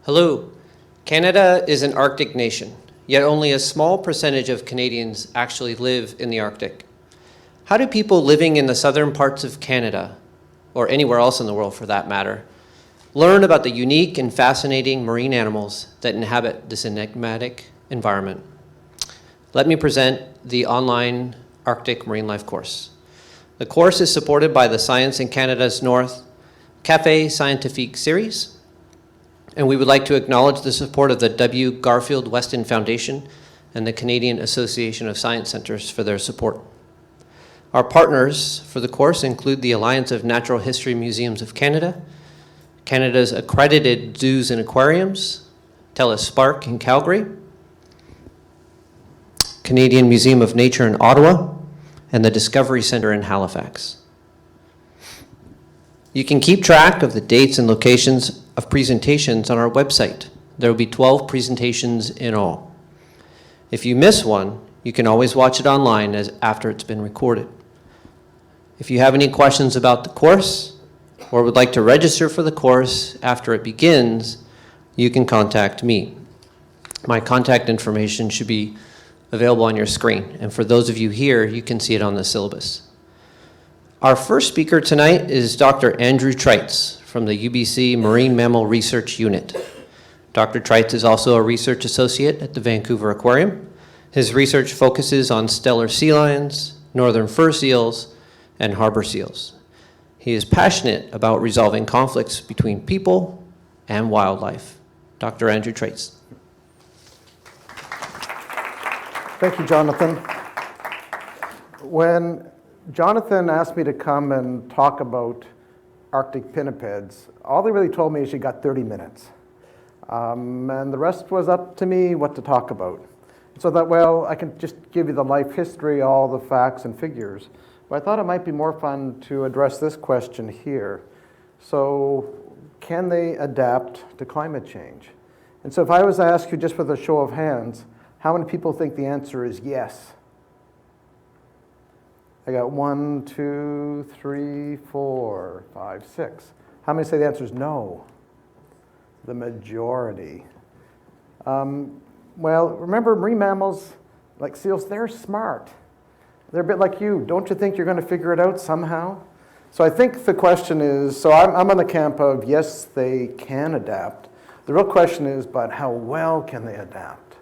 Hello. Canada is an Arctic nation, yet only a small percentage of Canadians actually live in the Arctic. How do people living in the southern parts of Canada, or anywhere else in the world for that matter, learn about the unique and fascinating marine animals that inhabit this enigmatic environment? Let me present the online Arctic Marine Life course. The course is supported by the Science in Canada's North Café Scientifique series, and we would like to acknowledge the support of the W. Garfield Weston Foundation and the Canadian Association of Science Centres for their support. Our partners for the course include the Alliance of Natural History Museums of Canada, Canada's Accredited Zoos and Aquariums, TELUS Spark in Calgary, Canadian Museum of Nature in Ottawa, and the Discovery Centre in Halifax. You can keep track of the dates and locations of presentations on our website. There will be 12 presentations in all. If you miss one, you can always watch it online after it's been recorded. If you have any questions about the course or would like to register for the course after it begins, you can contact me. My contact information should be available on your screen, and for those of you here, you can see it on the syllabus. Our first speaker tonight is Dr. Andrew Trites from the UBC Marine Mammal Research Unit. Dr. Trites is also a research associate at the Vancouver Aquarium. His research focuses on Steller sea lions, northern fur seals, and harbor seals. He is passionate about resolving conflicts between people and wildlife. Dr. Andrew Trites. Thank you, Jonathan. When Jonathan asked me to come and talk about Arctic pinnipeds, all they really told me is you got 30 minutes. And the rest was up to me what to talk about. So I thought, well, I can just give you the life history, all the facts and figures. But I thought it might be more fun to address this question here. So can they adapt to climate change? And so if I was to ask you just with a show of hands, how many people think the answer is yes? I got 1, 2, 3, 4, 5, 6. How many say the answer is no? The majority. Well, remember marine mammals, like seals, they're smart. They're a bit like you. Don't you think you're going to figure it out somehow? So I think the question is, so I'm on the camp of yes, they can adapt. The real question is, but how well can they adapt?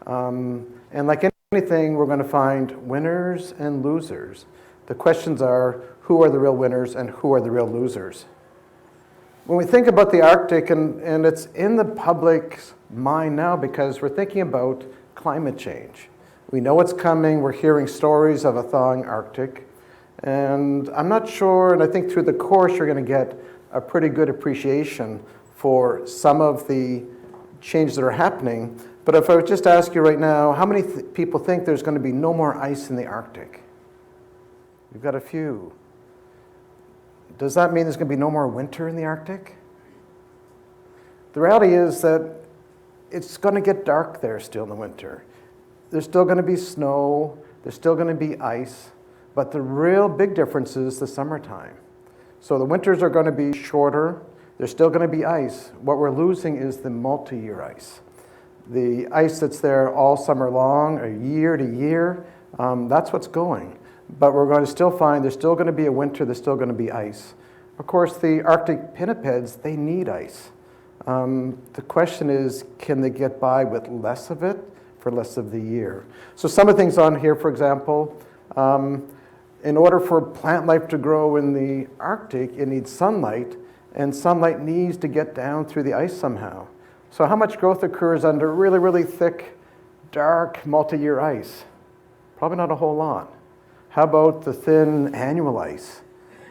And like anything, we're going to find winners and losers. The questions are, who are the real winners and who are the real losers? When we think about the Arctic, and it's in the public's mind now because we're thinking about climate change. We know it's coming. We're hearing stories of a thawing Arctic. And I'm not sure, and I think through the course you're going to get a pretty good appreciation for some of the changes that are happening. But if I would just ask you right now, how many people think there's going to be no more ice in the Arctic? We've got a few. Does that mean there's going to be no more winter in the Arctic? The reality is that it's going to get dark there still in the winter. There's still going to be snow, there's still going to be ice, but the real big difference is the summertime. So the winters are going to be shorter, there's still going to be ice. What we're losing is the multi-year ice. The ice that's there all summer long, or year to year, that's what's going. But we're going to still find there's still going to be a winter, there's still going to be ice. Of course, the Arctic pinnipeds, they need ice. The question is, can they get by with less of it for less of the year? So some of the things on here, for example, in order for plant life to grow in the Arctic, it needs sunlight, and sunlight needs to get down through the ice somehow. So how much growth occurs under really, really thick, dark, multi-year ice? Probably not a whole lot. How about the thin annual ice?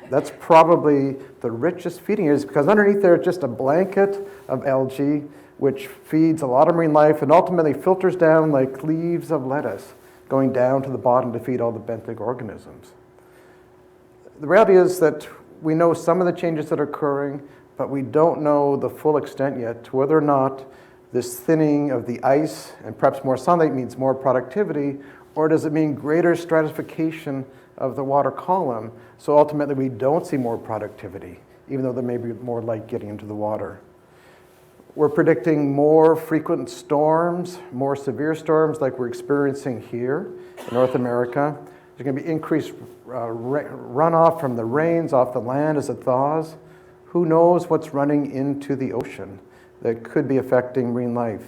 That's probably the richest feeding areas because underneath there is just a blanket of algae which feeds a lot of marine life and ultimately filters down like leaves of lettuce going down to the bottom to feed all the benthic organisms. The reality is that we know some of the changes that are occurring, but we don't know the full extent yet to whether or not this thinning of the ice and perhaps more sunlight means more productivity, or does it mean greater stratification of the water column, so ultimately we don't see more productivity, even though there may be more light getting into the water. We're predicting more frequent storms, more severe storms like we're experiencing here in North America. There's going to be increased runoff from the rains off the land as it thaws. Who knows what's running into the ocean that could be affecting marine life?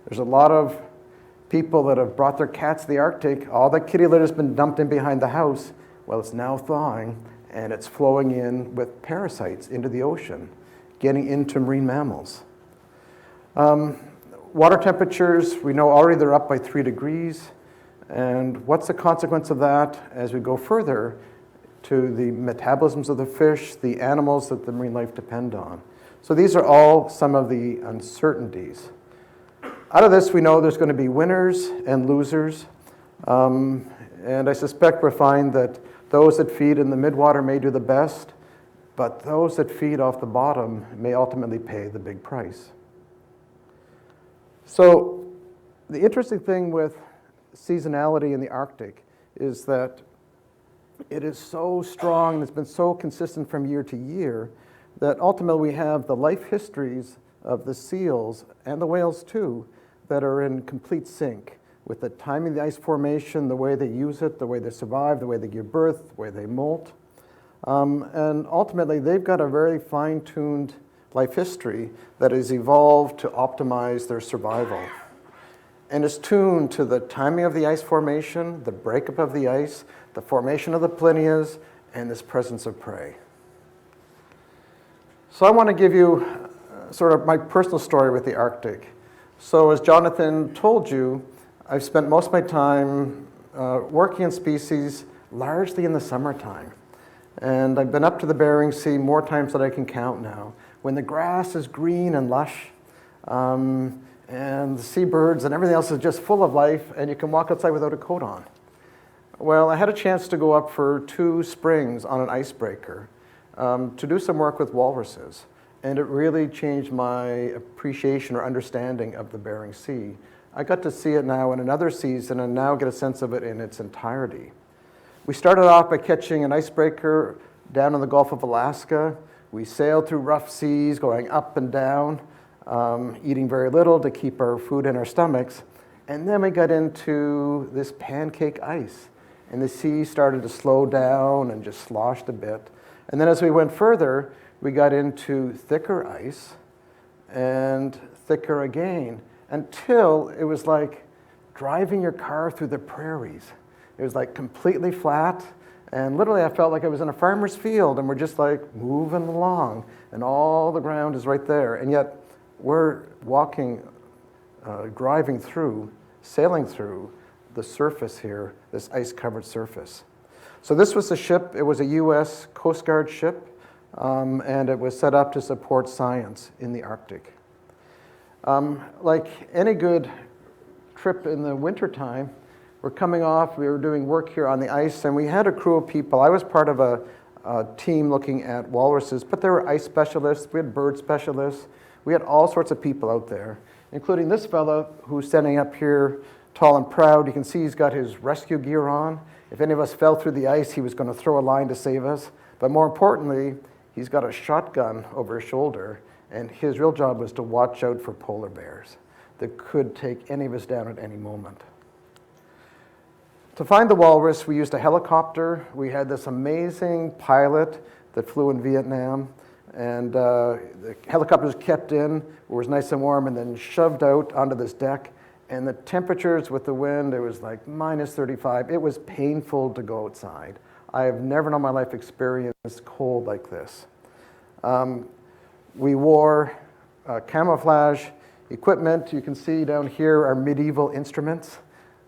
There's a lot of people that have brought their cats to the Arctic. All that kitty litter has been dumped in behind the house. Well, it's now thawing, and it's flowing in with parasites into the ocean, getting into marine mammals. Water temperatures, we know already they're up by 3 degrees. And what's the consequence of that as we go further to the metabolisms of the fish, the animals that the marine life depend on? So these are all some of the uncertainties. Out of this, we know there's going to be winners and losers. And I suspect we'll find that those that feed in the midwater may do the best, but those that feed off the bottom may ultimately pay the big price. So the interesting thing with seasonality in the Arctic is that it is so strong and it's been so consistent from year to year that ultimately we have the life histories of the seals and the whales too that are in complete sync with the timing of the ice formation, the way they use it, the way they survive, the way they give birth, the way they molt. And ultimately they've got a very fine-tuned life history that has evolved to optimize their survival. And is tuned to the timing of the ice formation, the breakup of the ice, the formation of the plinias, and this presence of prey. So I want to give you sort of my personal story with the Arctic. So as Jonathan told you, I've spent most of my time working in species largely in the summertime. And I've been up to the Bering Sea more times than I can count now, when the grass is green and lush, and the seabirds and everything else is just full of life, and you can walk outside without a coat on. Well, I had a chance to go up for 2 springs on an icebreaker to do some work with walruses, and it really changed my appreciation or understanding of the Bering Sea. I got to see it now in another season and now get a sense of it in its entirety. We started off by catching an icebreaker down in the Gulf of Alaska. We sailed through rough seas, going up and down, eating very little to keep our food in our stomachs. And then we got into this pancake ice, and the sea started to slow down and just sloshed a bit. And then as we went further, we got into thicker ice and thicker again, until it was like driving your car through the prairies. It was like completely flat, and literally I felt like I was in a farmer's field, and we're just like moving along, and all the ground is right there. And yet we're walking, driving through, sailing through the surface here, this ice-covered surface. So this was the ship. It was a U.S. Coast Guard ship, and it was set up to support science in the Arctic. Like any good trip in the wintertime, we're coming off, we were doing work here on the ice, and we had a crew of people. I was part of a team looking at walruses, but there were ice specialists, we had bird specialists, we had all sorts of people out there, including this fellow who's standing up here tall and proud. You can see he's got his rescue gear on. If any of us fell through the ice, he was going to throw a line to save us. But more importantly, he's got a shotgun over his shoulder, and his real job was to watch out for polar bears that could take any of us down at any moment. To find the walrus, we used a helicopter. We had this amazing pilot that flew in Vietnam, and the helicopter was kept in, where it was nice and warm, and then shoved out onto this deck. And the temperatures with the wind, it was like minus 35. It was painful to go outside. I have never in my life experienced cold like this. We wore camouflage equipment. You can see down here our medieval instruments,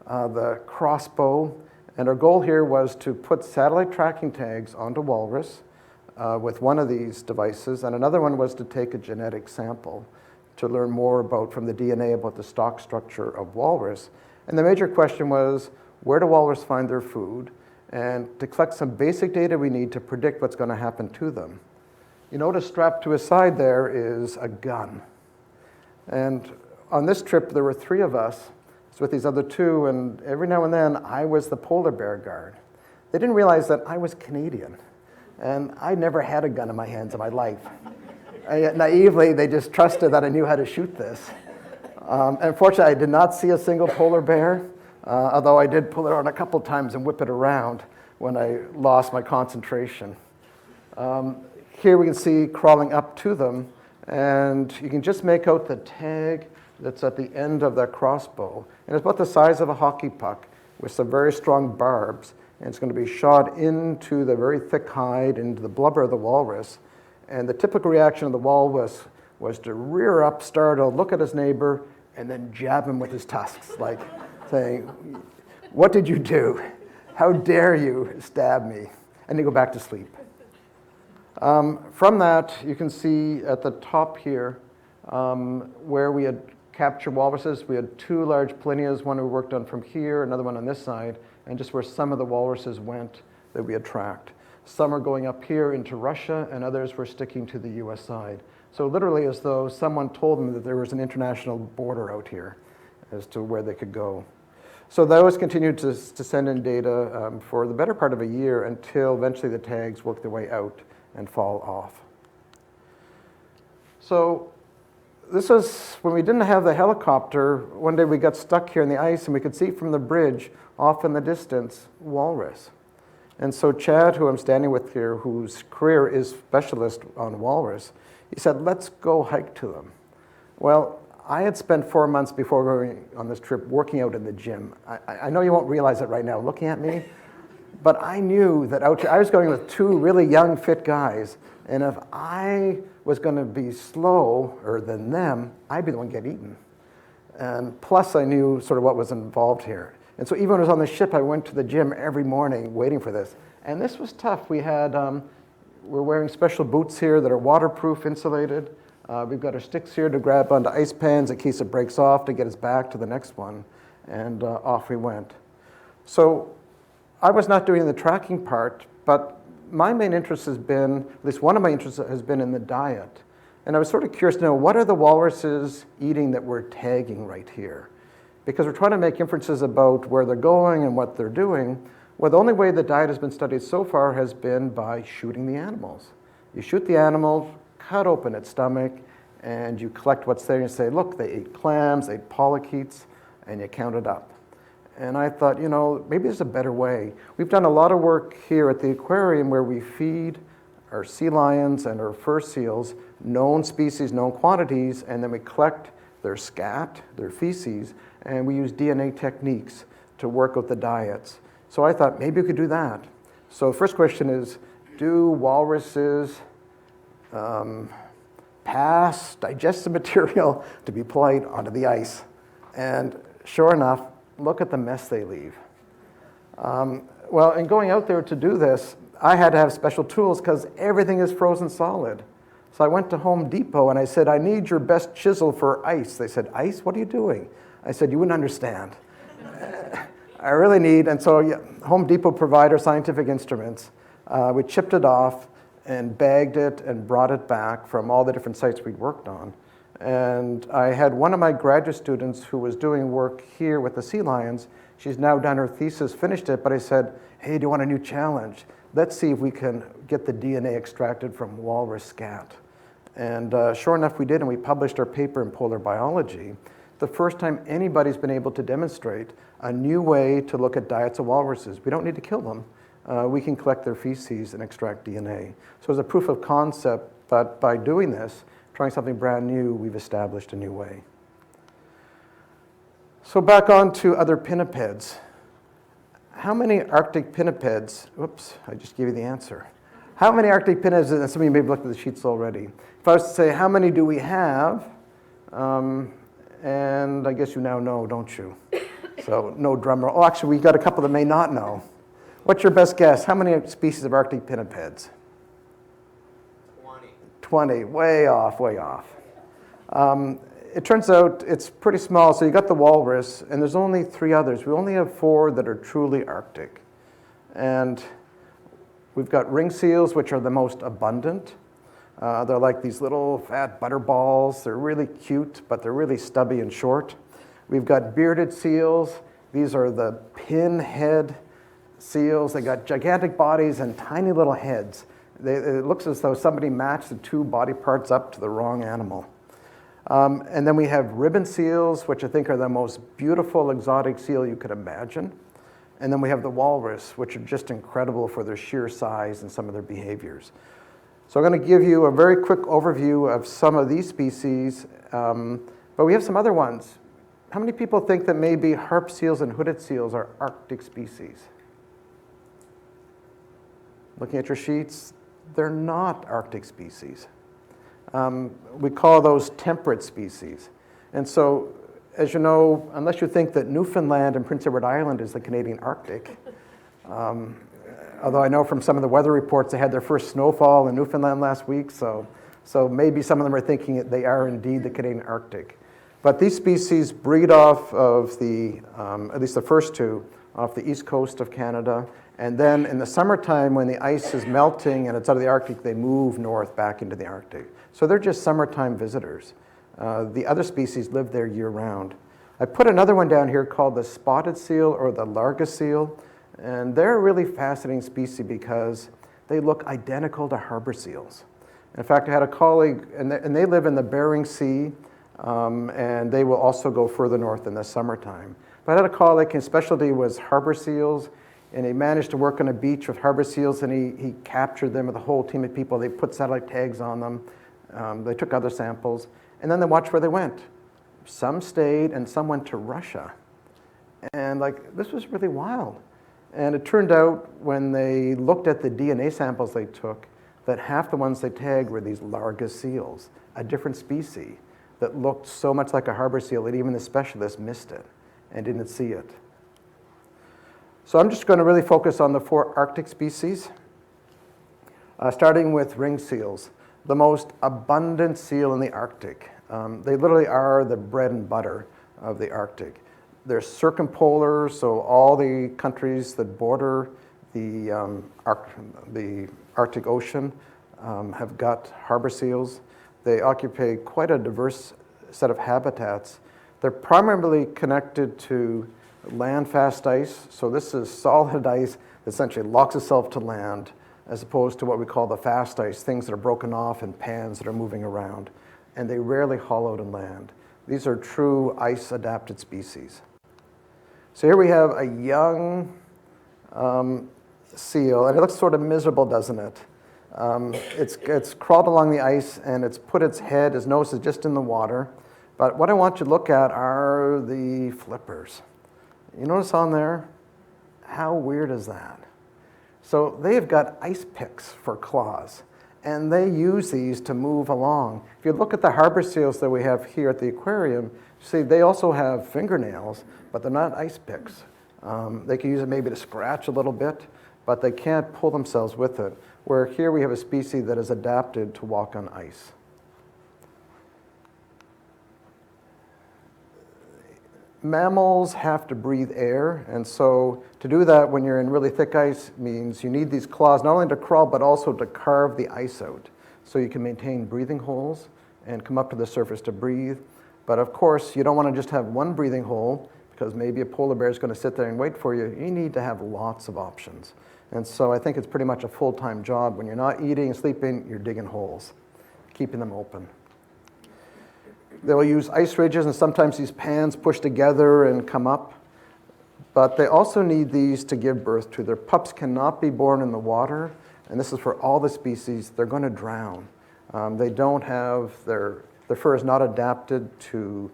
the crossbow. And our goal here was to put satellite tracking tags onto walrus with one of these devices, and another one was to take a genetic sample to learn more about, from the DNA, about the stock structure of walrus. And the major question was, where do walrus find their food? And to collect some basic data we need to predict what's going to happen to them. You notice strapped to his side there is a gun. And on this trip, there were 3 of us. It's with these other 2, and every now and then, I was the polar bear guard. They didn't realize that I was Canadian, and I never had a gun in my hands in my life. Naively, they just trusted that I knew how to shoot this. Unfortunately, I did not see a single polar bear, although I did pull it on a couple times and whip it around when I lost my concentration. Here we can see crawling up to them, and you can just make out the tag that's at the end of that crossbow. And it's about the size of a hockey puck with some very strong barbs, and it's going to be shot into the very thick hide, into the blubber of the walrus. And the typical reaction of the walrus was to rear up, startle, look at his neighbor, and then jab him with his tusks, like saying, "What did you do? How dare you stab me?" And they go back to sleep. From that, you can see at the top here where we had captured walruses. We had two large plinias, one we worked on from here, another one on this side, and just where some of the walruses went that we had tracked. Some are going up here into Russia, and others were sticking to the US side. So literally as though someone told them that there was an international border out here as to where they could go. So those continued to send in data for the better part of a year until eventually the tags work their way out and fall off. So this is when we didn't have the helicopter. One day we got stuck here in the ice and we could see from the bridge off in the distance walrus. And so Chad, who I'm standing with here, whose career is specialist on walrus, he said, "Let's go hike to them." Well, I had spent 4 months before going on this trip working out in the gym. I know you won't realize it right now looking at me, but I knew that I was going with two really young, fit guys, and if I was going to be slower than them, I'd be the one to get eaten. And plus, I knew sort of what was involved here. And so even when I was on the ship, I went to the gym every morning waiting for this. And this was tough. We're wearing special boots here that are waterproof, insulated. We've got our sticks here to grab onto ice pans in case it breaks off to get us back to the next one. And off we went. So I was not doing the tracking part, but my main interest has been, at least one of my interests has been in the diet. And I was sort of curious to know, what are the walruses eating that we're tagging right here? Because we're trying to make inferences about where they're going and what they're doing. Well, the only way the diet has been studied so far has been by shooting the animals. You shoot the animal, cut open its stomach, and you collect what's there and you say, look, they ate clams, they ate polychaetes, and you count it up. And I thought, maybe there's a better way. We've done a lot of work here at the aquarium where we feed our sea lions and our fur seals known species, known quantities, and then we collect their scat, their feces, and we use DNA techniques to work out the diets. So I thought maybe we could do that. So the first question is, do walruses pass digestive material to be applied onto the ice? And sure enough, look at the mess they leave. Well, in going out there to do this, I had to have special tools because everything is frozen solid. So I went to Home Depot and I said, I need your best chisel for ice. They said, ice? What are you doing? I said, you wouldn't understand. I really need, and so Home Depot provided scientific instruments. We chipped it off and bagged it and brought it back from all the different sites we'd worked on. And I had one of my graduate students who was doing work here with the sea lions. She's now done her thesis, finished it, but I said, hey, do you want a new challenge? Let's see if we can get the DNA extracted from walrus scat. And sure enough, we did, and we published our paper in Polar Biology. The first time anybody's been able to demonstrate a new way to look at diets of walruses. We don't need to kill them. We can collect their feces and extract DNA. So it's a proof of concept, but by doing this, trying something brand new, we've established a new way. So back on to other pinnipeds. How many Arctic pinnipeds, oops, I just gave you the answer. How many Arctic pinnipeds, and some of you may have looked at the sheets already. If I was to say, how many do we have? And I guess you now know, don't you? So no drum roll. Oh, actually, we got a couple that may not know. What's your best guess? How many species of Arctic pinnipeds? 20, way off, way off. It turns out it's pretty small. So you got the walrus, and there's only 3 others. We only have 4 that are truly Arctic. And we've got ring seals, which are the most abundant. They're like these little fat butter balls. They're really cute, but they're really stubby and short. We've got bearded seals. These are the pinhead seals. They got gigantic bodies and tiny little heads. It looks as though somebody matched the two body parts up to the wrong animal. And then we have ribbon seals, which I think are the most beautiful exotic seal you could imagine. And then we have the walrus, which are just incredible for their sheer size and some of their behaviors. So I'm going to give you a very quick overview of some of these species, but we have some other ones. How many people think that maybe harp seals and hooded seals are Arctic species? Looking at your sheets, they're not Arctic species. We call those temperate species. And so, as you know, unless you think that Newfoundland and Prince Edward Island is the Canadian Arctic, although I know from some of the weather reports they had their first snowfall in Newfoundland last week, so maybe some of them are thinking that they are indeed the Canadian Arctic. But these species breed off of the, at least the first two, off the east coast of Canada. And then in the summertime, when the ice is melting and it's out of the Arctic, they move north back into the Arctic. So they're just summertime visitors. The other species live there year-round. I put another one down here called the spotted seal or the Largus seal. And they're a really fascinating species because they look identical to harbor seals. In fact, I had a colleague, and they live in the Bering Sea, and they will also go further north in the summertime. But I had a colleague, his specialty was harbor seals, and he managed to work on a beach with harbor seals, and he captured them with a whole team of people. They put satellite tags on them. They took other samples, and then they watched where they went. Some stayed, and some went to Russia. And this was really wild. And it turned out when they looked at the DNA samples they took, that half the ones they tagged were these Largus seals, a different species that looked so much like a harbor seal that even the specialists missed it and didn't see it. So I'm just going to really focus on the 4 Arctic species, starting with ring seals, the most abundant seal in the Arctic. They literally are the bread and butter of the Arctic. They're circumpolar, so all the countries that border the Arctic Ocean have got harbor seals. They occupy quite a diverse set of habitats. They're primarily connected to land-fast ice. So this is solid ice that essentially locks itself to land, as opposed to what we call the fast ice, things that are broken off in pans that are moving around. And they rarely haul out and land. These are true ice-adapted species. So here we have a young seal, and it looks sort of miserable, doesn't it? It's crawled along the ice, and it's put its head, its nose is just in the water. But what I want you to look at are the flippers. You notice on there? How weird is that? So they've got ice picks for claws, and they use these to move along. If you look at the harbor seals that we have here at the aquarium, you see they also have fingernails, but they're not ice picks. They can use it maybe to scratch a little bit, but they can't pull themselves with it. Where here we have a species that is adapted to walk on ice. Mammals have to breathe air, and so to do that when you're in really thick ice means you need these claws not only to crawl but also to carve the ice out so you can maintain breathing holes and come up to the surface to breathe. But of course, you don't want to just have one breathing hole because maybe a polar bear is going to sit there and wait for you. You need to have lots of options. And so I think it's pretty much a full-time job. When you're not eating and sleeping, you're digging holes, keeping them open. They'll use ice ridges, and sometimes these pans push together and come up. But they also need these to give birth to. Their pups cannot be born in the water, and this is for all the species. They're going to drown. They don't have, their fur is not adapted to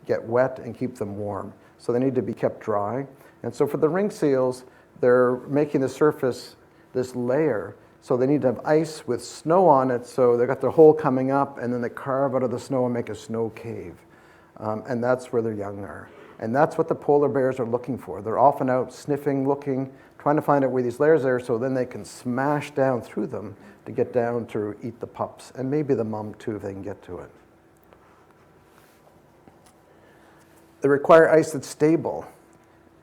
get wet and keep them warm. So they need to be kept dry. And so for the ring seals, they're making the surface this layer. So they need to have ice with snow on it, so they've got their hole coming up, and then they carve out of the snow and make a snow cave. And that's where their young are. And that's what the polar bears are looking for. They're often out sniffing, looking, trying to find out where these layers are, so then they can smash down through them to get down to eat the pups, and maybe the mom too if they can get to it. They require ice that's stable,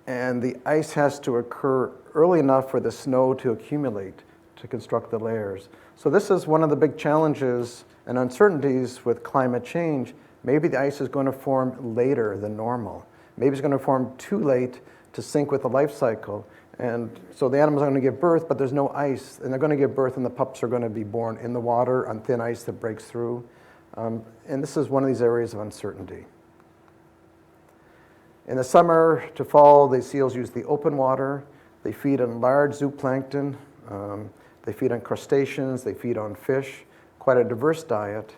and the ice has to occur early enough for the snow to accumulate to construct the layers. So this is one of the big challenges and uncertainties with climate change. Maybe the ice is going to form later than normal. Maybe it's going to form too late to sync with the life cycle. And so the animals are going to give birth, but there's no ice, and they're going to give birth, and the pups are going to be born in the water on thin ice that breaks through. And this is one of these areas of uncertainty. In the summer to fall, the seals use the open water. They feed on large zooplankton. They feed on crustaceans. They feed on fish. Quite a diverse diet.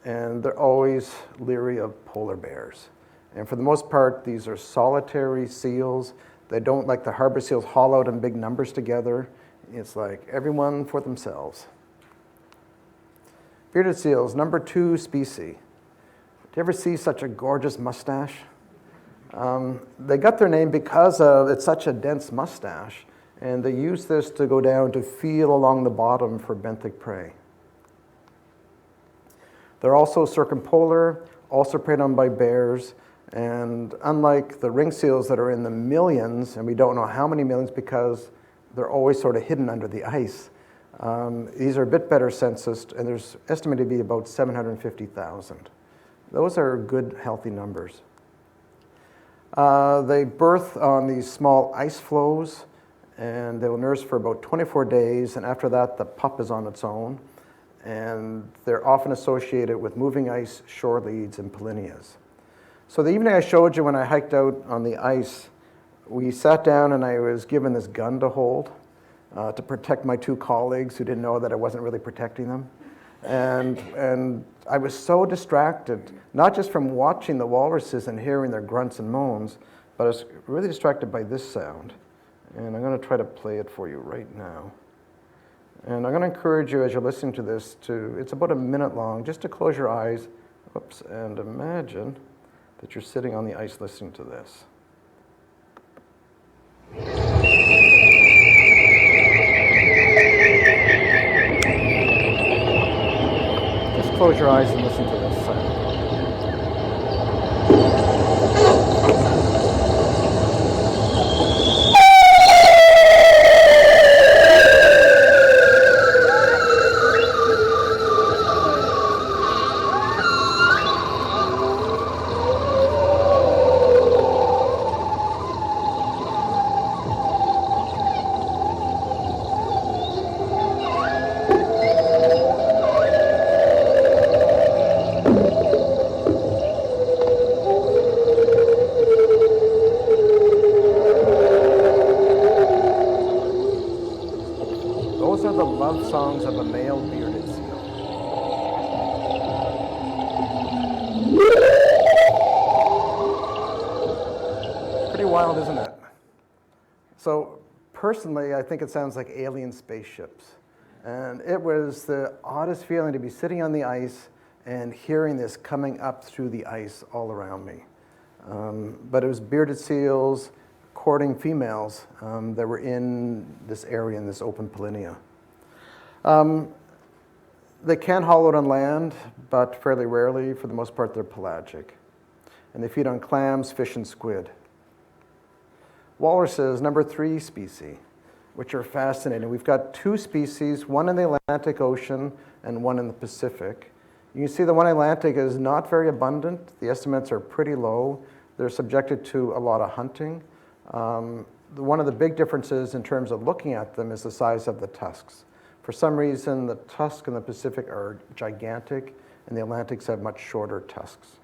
And they're always leery of polar bears. And for the most part, these are solitary seals. They don't, like the harbor seals, haul out in big numbers together. It's like everyone for themselves. Bearded seals, number 2 species. Do you ever see such a gorgeous mustache? They got their name because of it's such a dense mustache, and they use this to go down to feel along the bottom for benthic prey. They're also circumpolar, also preyed on by bears, and unlike the ring seals that are in the millions, and we don't know how many millions because they're always sort of hidden under the ice, these are a bit better censused, and there's estimated to be about 750,000. Those are good, healthy numbers. They birth on these small ice floes, and they will nurse for about 24 days, and after that, the pup is on its own. And they're often associated with moving ice, shore leads, and polynias. So the evening I showed you when I hiked out on the ice, we sat down and I was given this gun to hold to protect my 2 colleagues who didn't know that I wasn't really protecting them. And I was so distracted, not just from watching the walruses and hearing their grunts and moans, but I was really distracted by this sound. And I'm going to try to play it for you right now. And I'm going to encourage you as you're listening to this it's about a minute long, just to close your eyes, and imagine that you're sitting on the ice listening to this. Just close your eyes and listen to this sound. Those are the love songs of a male bearded seal. Pretty wild, isn't it? So personally, I think it sounds like alien spaceships. And it was the oddest feeling to be sitting on the ice and hearing this coming up through the ice all around me. But it was bearded seals courting females that were in this area, in this open polynia. They can haul out on land, but fairly rarely. For the most part, they're pelagic. And they feed on clams, fish, and squid. Walruses, number 3 species, which are fascinating. We've got 2 species, one in the Atlantic Ocean and one in the Pacific. You can see the one in the Atlantic is not very abundant. The estimates are pretty low. They're subjected to a lot of hunting. One of the big differences in terms of looking at them is the size of the tusks. For some reason, the tusks in the Pacific are gigantic, and the Atlantics have much shorter tusks.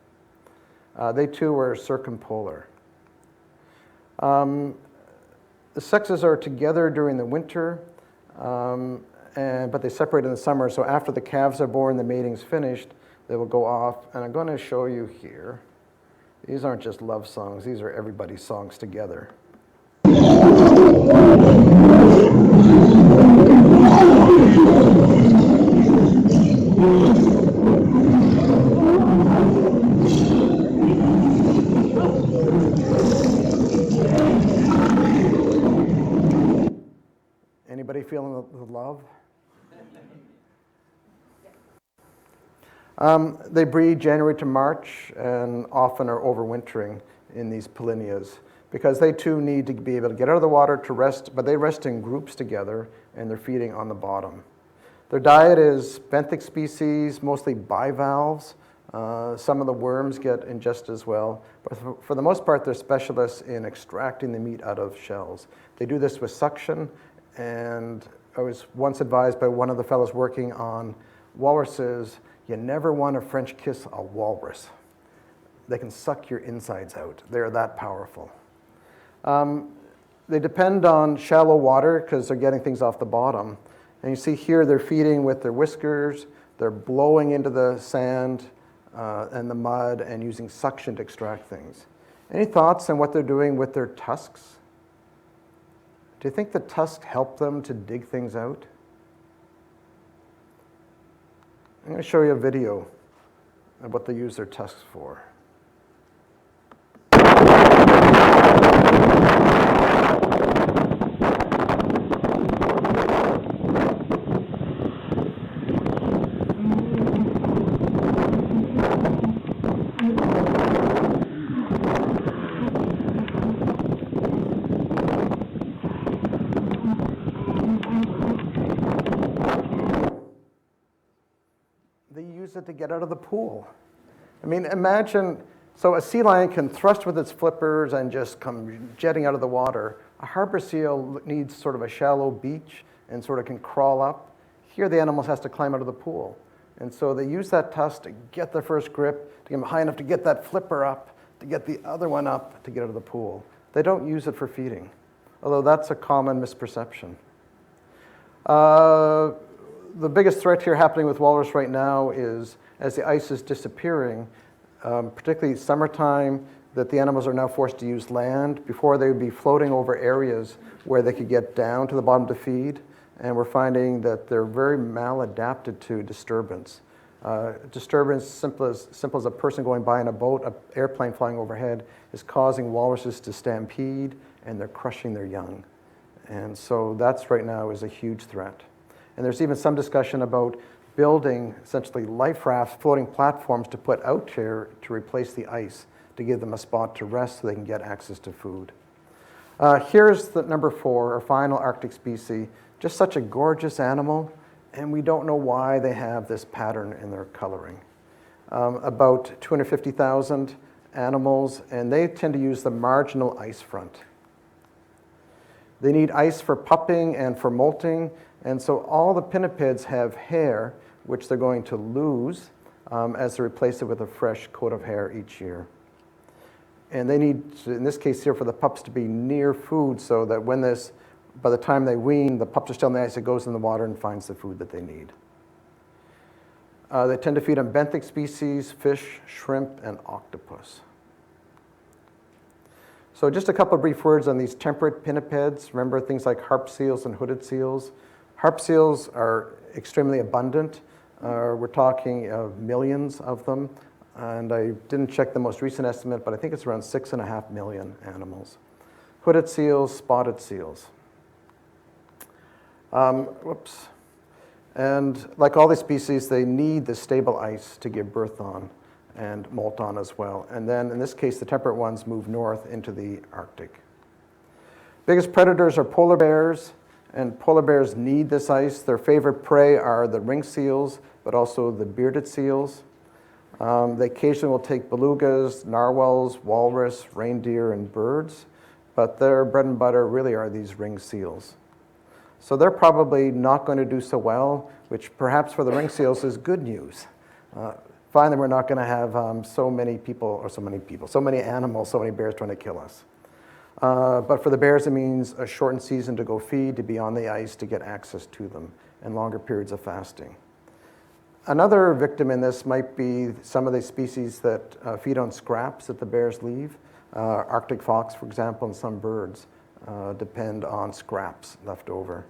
They too are circumpolar. The sexes are together during the winter, but they separate in the summer. So after the calves are born, the mating's finished, they will go off. And I'm going to show you here. These aren't just love songs. These are everybody's songs together. Anybody feeling the love? They breed January to March and often are overwintering in these polynias because they too need to be able to get out of the water to rest, but they rest in groups together and they're feeding on the bottom. Their diet is benthic species, mostly bivalves, Some of the worms get ingested as well. But for the most part, they're specialists in extracting the meat out of shells. They do this with suction, and I was once advised by one of the fellows working on walruses, you never want to French kiss a walrus. They can suck your insides out. They're that powerful. They depend on shallow water because they're getting things off the bottom. And you see here they're feeding with their whiskers, they're blowing into the sand and the mud and using suction to extract things. Any thoughts on what they're doing with their tusks? Do you think the tusks help them to dig things out? I'm going to show you a video of what they use their tusks for. It to get out of the pool. I mean, imagine, so a sea lion can thrust with its flippers and just come jetting out of the water. A harbor seal needs sort of a shallow beach and sort of can crawl up. Here the animal has to climb out of the pool. And so they use that tusk to get their first grip, to get them high enough to get that flipper up, to get the other one up to get out of the pool. They don't use it for feeding, although that's a common misperception. The biggest threat here happening with walrus right now is as the ice is disappearing, particularly summertime, that the animals are now forced to use land. Before they would be floating over areas where they could get down to the bottom to feed, and we're finding that they're very maladapted to disturbance. Disturbance, simple as a person going by in a boat, an airplane flying overhead, is causing walruses to stampede, and they're crushing their young. And so that's right now is a huge threat. And there's even some discussion about building essentially life rafts, floating platforms to put out here to replace the ice, to give them a spot to rest so they can get access to food. Here's the number 4, our final Arctic species. Just such a gorgeous animal, and we don't know why they have this pattern in their coloring. About 250,000 animals, and they tend to use the marginal ice front. They need ice for pupping and for molting. And so all the pinnipeds have hair, which they're going to lose as they replace it with a fresh coat of hair each year. And they need, in this case here, for the pups to be near food so that by the time they wean, the pups are still in the ice, it goes in the water and finds the food that they need. They tend to feed on benthic species, fish, shrimp, and octopus. So just a couple of brief words on these temperate pinnipeds. Remember things like harp seals and hooded seals. Harp seals are extremely abundant. We're talking of millions of them. And I didn't check the most recent estimate, but I think it's around 6.5 million animals. Hooded seals, spotted seals. And like all these species, they need the stable ice to give birth on and molt on as well. And then in this case, the temperate ones move north into the Arctic. Biggest predators are polar bears. And polar bears need this ice. Their favorite prey are the ring seals, but also the bearded seals. They occasionally will take belugas, narwhals, walrus, reindeer, and birds, but their bread and butter really are these ring seals. So they're probably not going to do so well, which perhaps for the ring seals is good news. Finally, we're not going to have so many animals, so many bears trying to kill us. But for the bears, it means a shortened season to go feed, to be on the ice, to get access to them, and longer periods of fasting. Another victim in this might be some of the species that feed on scraps that the bears leave. Arctic fox, for example, and some birds depend on scraps left over.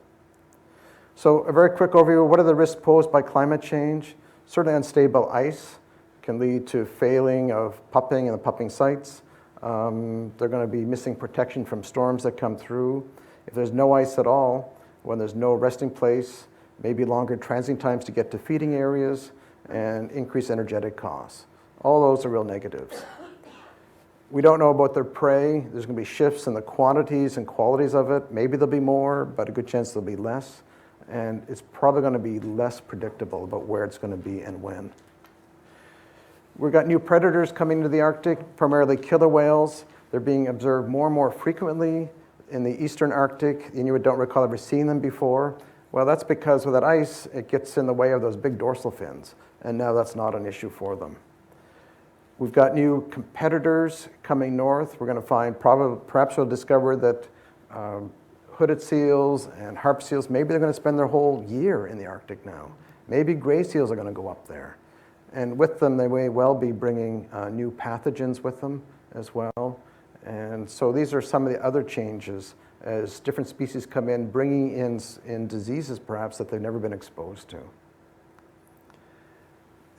So a very quick overview. What are the risks posed by climate change? Certainly unstable ice can lead to failing of pupping and the pupping sites. They're going to be missing protection from storms that come through. If there's no ice at all, when there's no resting place, maybe longer transiting times to get to feeding areas, and increased energetic costs. All those are real negatives. We don't know about their prey. There's going to be shifts in the quantities and qualities of it. Maybe there'll be more, but a good chance there'll be less. And it's probably going to be less predictable about where it's going to be and when. We've got new predators coming into the Arctic, primarily killer whales. They're being observed more and more frequently in the eastern Arctic. Inuit don't recall ever seeing them before. Well, that's because with that ice, it gets in the way of those big dorsal fins, and now that's not an issue for them. We've got new competitors coming north. We're going to find, perhaps we'll discover that hooded seals and harp seals, maybe they're going to spend their whole year in the Arctic now. Maybe gray seals are going to go up there. And with them, they may well be bringing new pathogens with them as well. And so these are some of the other changes as different species come in, bringing in diseases perhaps that they've never been exposed to.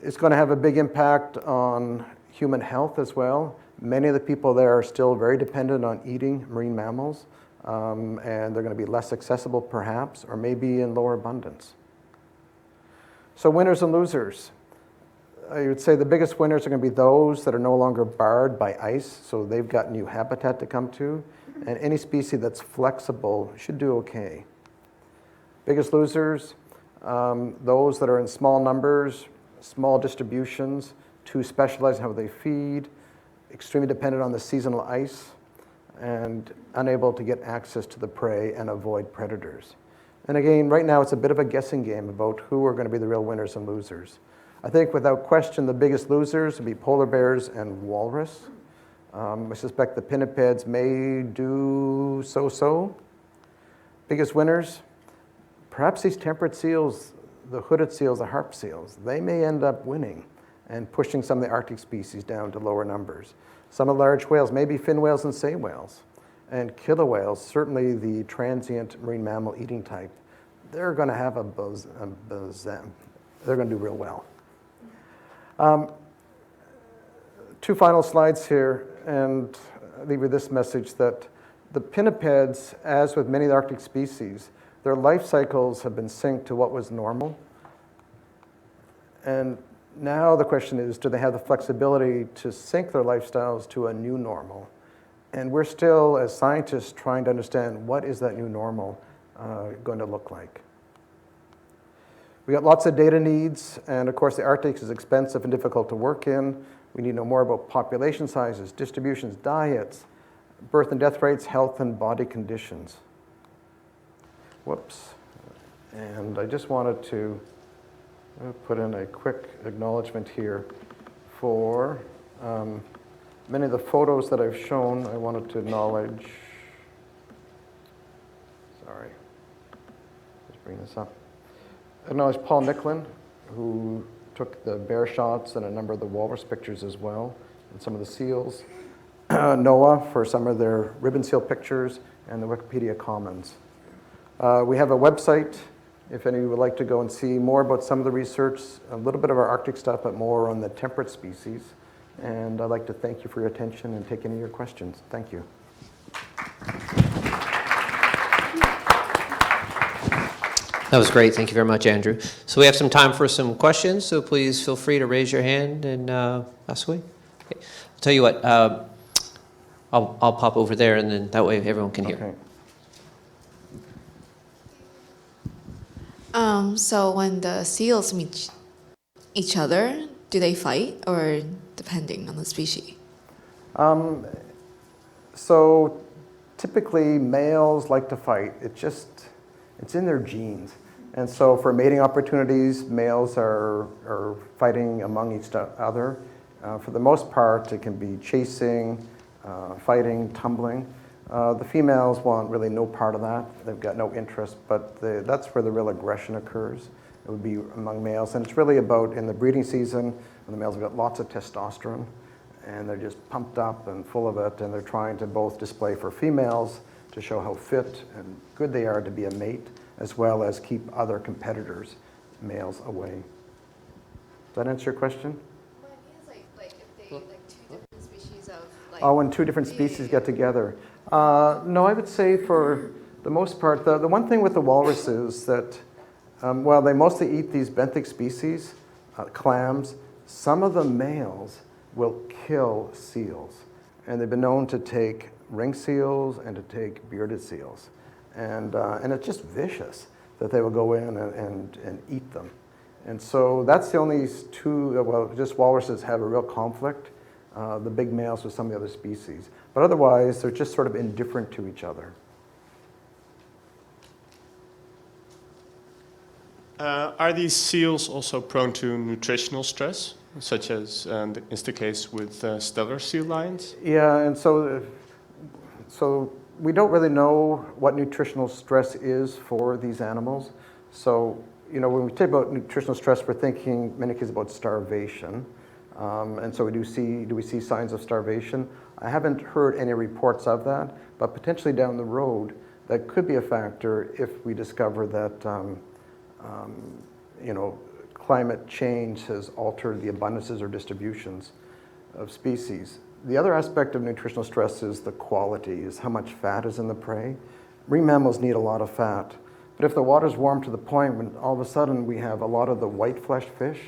It's going to have a big impact on human health as well. Many of the people there are still very dependent on eating marine mammals, and they're going to be less accessible perhaps, or maybe in lower abundance. So winners and losers. I would say the biggest winners are going to be those that are no longer barred by ice, so they've got new habitat to come to, and any species that's flexible should do okay. Biggest losers, those that are in small numbers, small distributions, too specialized in how they feed, extremely dependent on the seasonal ice, and unable to get access to the prey and avoid predators. And again, right now it's a bit of a guessing game about who are going to be the real winners and losers. I think without question the biggest losers would be polar bears and walrus. I suspect the pinnipeds may do so-so. Biggest winners, perhaps these temperate seals, the hooded seals, the harp seals, they may end up winning and pushing some of the Arctic species down to lower numbers. Some of the large whales, maybe fin whales and sei whales, and killer whales, certainly the transient marine mammal eating type, they're going to have a buzz, they're going to do real well. Two final slides here, and I'll leave you this message that the pinnipeds, as with many of the Arctic species, their life cycles have been synced to what was normal. And now the question is, do they have the flexibility to sync their lifestyles to a new normal? And we're still, as scientists, trying to understand what is that new normal going to look like. We got lots of data needs, and of course the Arctic is expensive and difficult to work in. We need to know more about population sizes, distributions, diets, birth and death rates, health and body conditions. Whoops. And I just wanted to put in a quick acknowledgement here for many of the photos that I've shown. I wanted to acknowledge, sorry, let's bring this up. Acknowledge Paul Nicklin, who took the bear shots and a number of the walrus pictures as well, and some of the seals. NOAA for some of their ribbon seal pictures, and the Wikipedia Commons. We have a website if any of you would like to go and see more about some of the research, a little bit of our Arctic stuff, but more on the temperate species. And I'd like to thank you for your attention and take any of your questions. Thank you. That was great. Thank you very much, Andrew. So we have some time for some questions, so please feel free to raise your hand and ask away. Okay. I'll tell you what, I'll pop over there, and then that way everyone can hear. Okay. So when the seals meet each other, do they fight, or depending on the species? So typically males like to fight. It's in their genes. And so for mating opportunities, males are fighting among each other. For the most part, it can be chasing, fighting, tumbling. The females want really no part of that. They've got no interest, but that's where the real aggression occurs. It would be among males. And it's really about in the breeding season, when the males have got lots of testosterone, and they're just pumped up and full of it, and they're trying to both display for females to show how fit and good they are to be a mate, as well as keep other competitors, males, away. Does that answer your question? Well, I mean, it's like if they two different species of Oh, when two different species get together. No, I would say for the most part, the one thing with the walrus is that while they mostly eat these benthic species, clams, some of the males will kill seals. And they've been known to take ring seals and to take bearded seals. And it's just vicious that they will go in and eat them. And so that's the only two, well, just walruses have a real conflict, the big males with some of the other species. But otherwise, they're just sort of indifferent to each other. Are these seals also prone to nutritional stress, such as is the case with Steller seal lines? Yeah, and so we don't really know what nutritional stress is for these animals. So, you know, when we talk about nutritional stress, we're thinking in many cases about starvation. And so do we see signs of starvation? I haven't heard any reports of that, but potentially down the road, that could be a factor if we discover that, you know, climate change has altered the abundances or distributions of species. The other aspect of nutritional stress is the quality, is how much fat is in the prey. Marine mammals need a lot of fat. But if the water's warm to the point when all of a sudden we have a lot of the white-fleshed fish,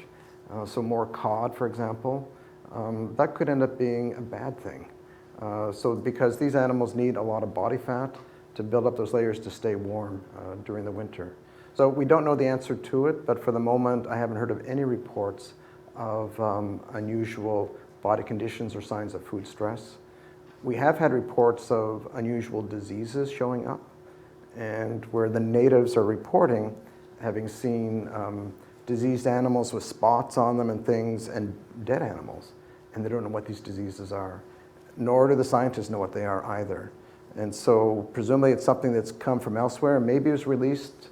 so more cod, for example, that could end up being a bad thing. So because these animals need a lot of body fat to build up those layers to stay warm during the winter. So we don't know the answer to it, but for the moment, I haven't heard of any reports of unusual body conditions or signs of food stress. We have had reports of unusual diseases showing up, and where the natives are reporting having seen diseased animals with spots on them and things, and dead animals, and they don't know what these diseases are, nor do the scientists know what they are either. And so presumably it's something that's come from elsewhere, maybe it was released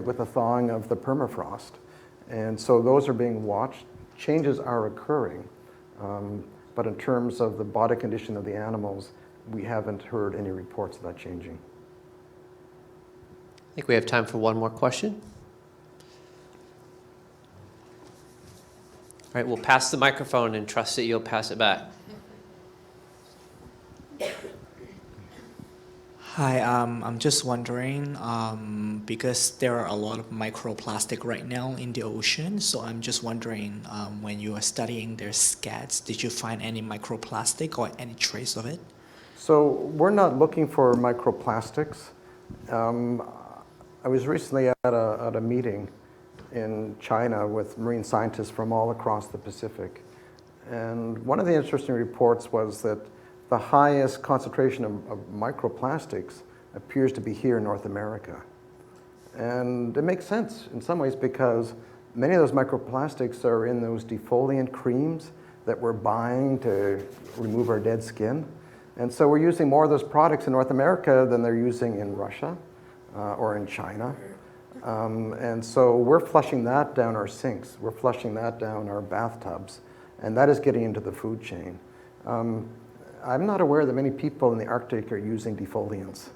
with the thawing of the permafrost. And so those are being watched. Changes are occurring, but in terms of the body condition of the animals, we haven't heard any reports of that changing. I think we have time for one more question. All right, we'll pass the microphone and trust that you'll pass it back. Hi, I'm just wondering, because there are a lot of microplastic right now in the ocean, so I'm just wondering, when you are studying their scats, did you find any microplastic or any trace of it? So we're not looking for microplastics. I was recently at a meeting in China with marine scientists from all across the Pacific. And one of the interesting reports was that the highest concentration of microplastics appears to be here in North America. And it makes sense in some ways because many of those microplastics are in those defoliant creams that we're buying to remove our dead skin. And so we're using more of those products in North America than they're using in Russia or in China. And so we're flushing that down our sinks. We're flushing that down our bathtubs. And that is getting into the food chain. I'm not aware that many people in the Arctic are using defoliants.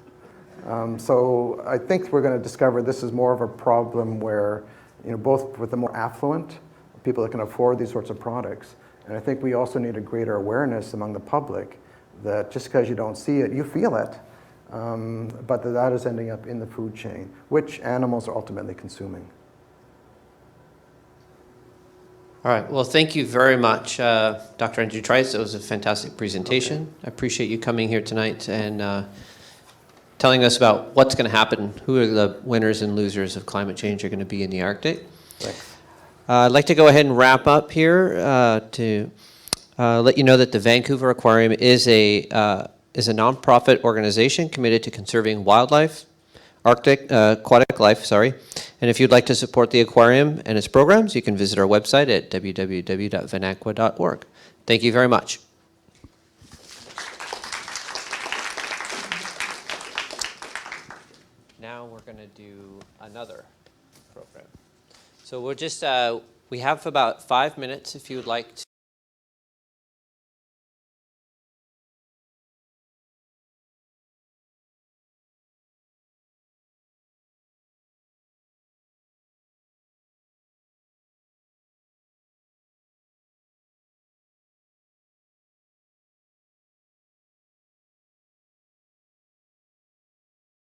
So I think we're going to discover this is more of a problem where, you know, both with the more affluent, people that can afford these sorts of products, and I think we also need a greater awareness among the public that just because you don't see it, you feel it, but that is ending up in the food chain, which animals are ultimately consuming. All right, well, thank you very much, Dr. Andrew Trites. It was a fantastic presentation. Okay. I appreciate you coming here tonight and telling us about what's going to happen, who are the winners and losers of climate change are going to be in the Arctic. Thanks. I'd like to go ahead and wrap up here to let you know that the Vancouver Aquarium is a nonprofit organization committed to conserving wildlife, aquatic life, And if you'd like to support the aquarium and its programs, you can visit our website at www.vanaqua.org. Thank you very much. Now we're going to do another program. So we'll just, we have about 5 minutes if you would like to